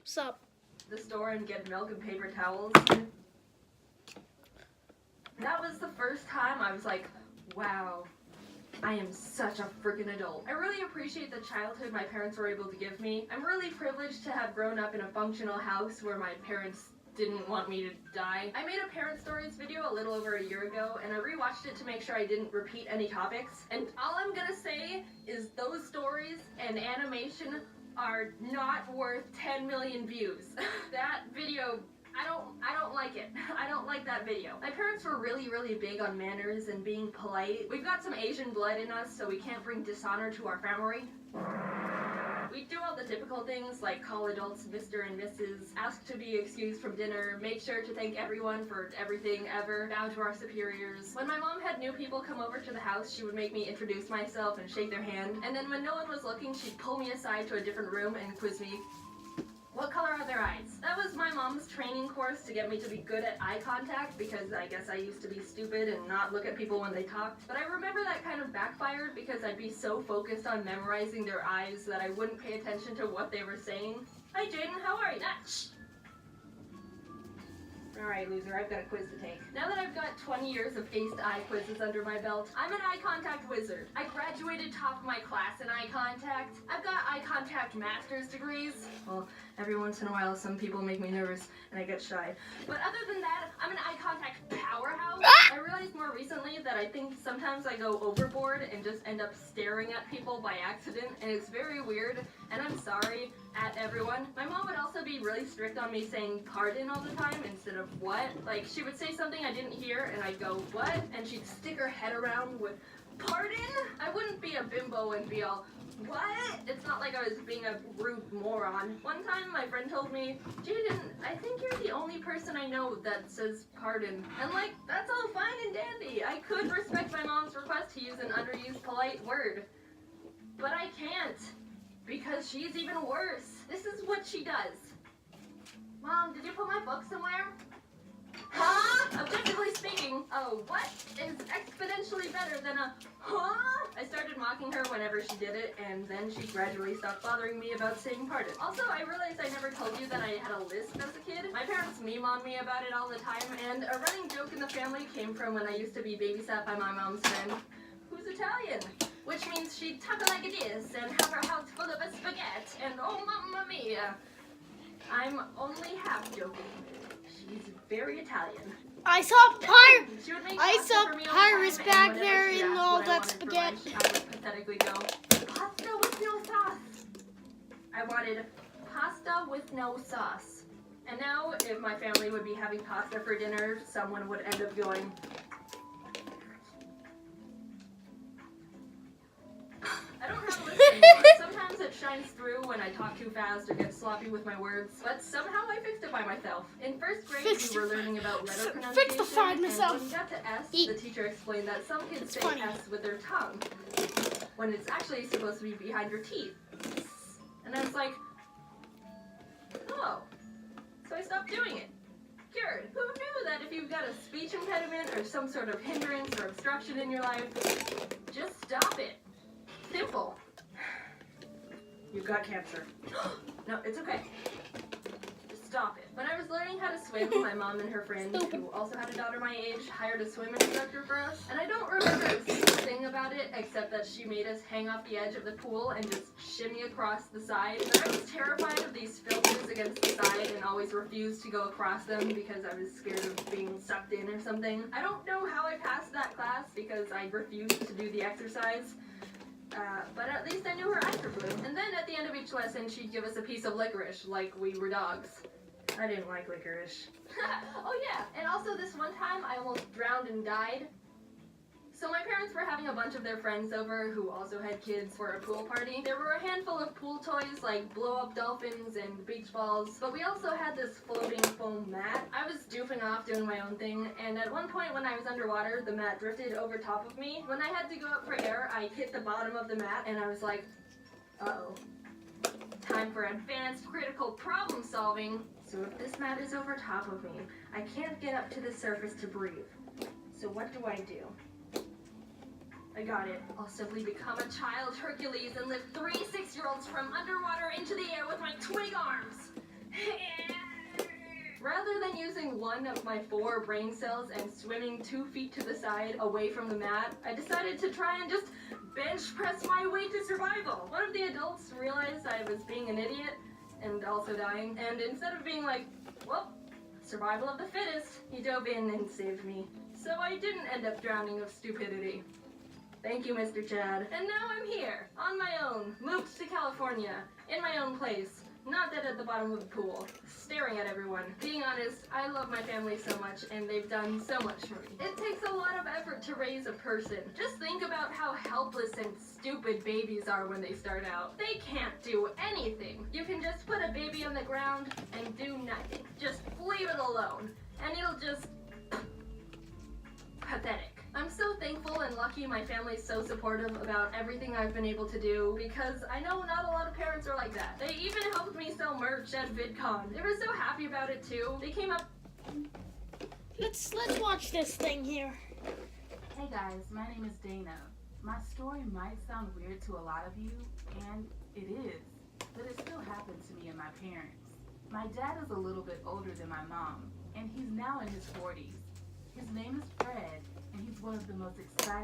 Sup? The store and get milk and paper towels. That was the first time I was like, wow, I am such a freaking adult. I really appreciate the childhood my parents were able to give me. I'm really privileged to have grown up in a functional house where my parents didn't want me to die. I made a parent stories video a little over a year ago, and I rewatched it to make sure I didn't repeat any topics. And all I'm gonna say is those stories and animation are not worth 10 million views. That video, I don't like it. I don't like that video. My parents were really big on manners and being polite. We've got some Asian blood in us, so we can't bring dishonor to our family. We do all the typical things like call adults Mr. and Mrs., ask to be excused from dinner, make sure to thank everyone for everything ever, bow to our superiors. When my mom had new people come over to the house, she would make me introduce myself and shake their hand, and then when no one was looking, she'd pull me aside to a different room and quiz me. What color are their eyes? That was my mom's training course to get me to be good at eye contact, because I guess I used to be stupid and not look at people when they talked. But I remember that kind of backfired because I'd be so focused on memorizing their eyes that I wouldn't pay attention to what they were saying. Hi Jaden, how are you? Shh. Alright, loser, I've got a quiz to take. Now that I've got 20 years of aced eye quizzes under my belt, I'm an eye contact wizard. I graduated top of my class in eye contact. I've got eye contact master's degrees. Well, every once in a while some people make me nervous and I get shy. But other than that, I'm an eye contact powerhouse. I realized more recently that I think sometimes I go overboard and just end up staring at people by accident, and it's very weird, and I'm sorry at everyone. My mom would also be really strict on me saying pardon all the time instead of what. Like, she would say something I didn't hear and I'd go, what? And she'd stick her head around with, pardon? I wouldn't be a bimbo and be all, what? It's not like I was being a rude moron. One time my friend told me, Jaden, I think you're the only person I know that says pardon. And like, that's all fine and dandy. I could respect my mom's request to use an underused polite word. But I can't. Because she's even worse. This is what she does. Mom, did you put my book somewhere? Huh? Objectively speaking, oh, what is exponentially better than a huh? I started mocking her whenever she did it, and then she gradually stopped bothering me about saying pardon. Also, I realized I never told you that I had a lisp as a kid. My parents meme on me about it all the time, and a running joke in the family came from when I used to be babysat by my mom's friend, who's Italian. Which means she'd talk like it is, and have her house full of a spaghetti, and oh mamma mia. I'm only half joking. She's very Italian. I saw Pirates back there in all that spaghetti. I would pathetically go, pasta with no sauce. I wanted pasta with no sauce. And now, if my family would be having pasta for dinner, someone would end up going, I don't have a list anymore. Sometimes it shines through when I talk too fast or get sloppy with my words, but somehow I fixed it by myself. In first grade, we were learning about letter pronunciation, and when we got to S, the teacher explained that some kids say S with their tongue, when it's actually supposed to be behind your teeth. And I was like, oh. So I stopped doing it. Cured. Who knew that if you've got a speech impediment or some sort of hindrance or obstruction in your life, just stop it. Simple. You've got cancer. No, it's okay. Just stop it. When I was learning how to swim, my mom and her friend, who also had a daughter my age, hired a swim instructor for us. And I don't remember a single thing about it, except that she made us hang off the edge of the pool and just shimmy across the side. And I was terrified of these filters against the side and always refused to go across them because I was scared of being sucked in or something. I don't know how I passed that class because I refused to do the exercise. But at least I knew her eyes were blue. And then at the end of each lesson, she'd give us a piece of licorice, like we were dogs. I didn't like licorice. Oh yeah, and also this one time I almost drowned and died. So my parents were having a bunch of their friends over who also had kids for a pool party. There were a handful of pool toys like blow-up dolphins and beach balls, but we also had this floating foam mat. I was doofing off doing my own thing, and at one point when I was underwater, the mat drifted over top of me. When I had to go up for air, I hit the bottom of the mat, and I was like, uh-oh. Time for advanced critical problem solving. So if this mat is over top of me, I can't get up to the surface to breathe. So what do I do? I got it. I'll simply become a child Hercules and lift 3 6-year-olds from underwater into the air with my twig arms. using one of my 4 brain cells and swimming 2 feet to the side away from the mat, I decided to try and just bench press my way to survival. One of the adults realized I was being an idiot and also dying, and instead of being like, well, survival of the fittest, he dove in and saved me. So I didn't end up drowning of stupidity. Thank you, Mr. Chad. And now I'm here, on my own, moved to California, in my own place, not dead at the bottom of the pool, staring at everyone. Being honest, I love my family so much, and they've done so much for me. It takes a lot of effort to raise a person. Just think about how helpless and stupid babies are when they start out. They can't do anything. You can just put a baby on the ground and do nothing. Just leave it alone, and it'll just... pathetic. I'm so thankful and lucky my family's so supportive about everything I've been able to do, because I know not a lot of parents are like that. They even helped me sell merch at VidCon. They were so happy about it too. They came up... Let's watch this thing here. Hey guys, my name is Dana. My story might sound weird to a lot of you, and it is, but it still happened to me and my parents. My dad is a little bit older than my mom, and he's now in his 40s. His name is Fred, and he's one of the most exciting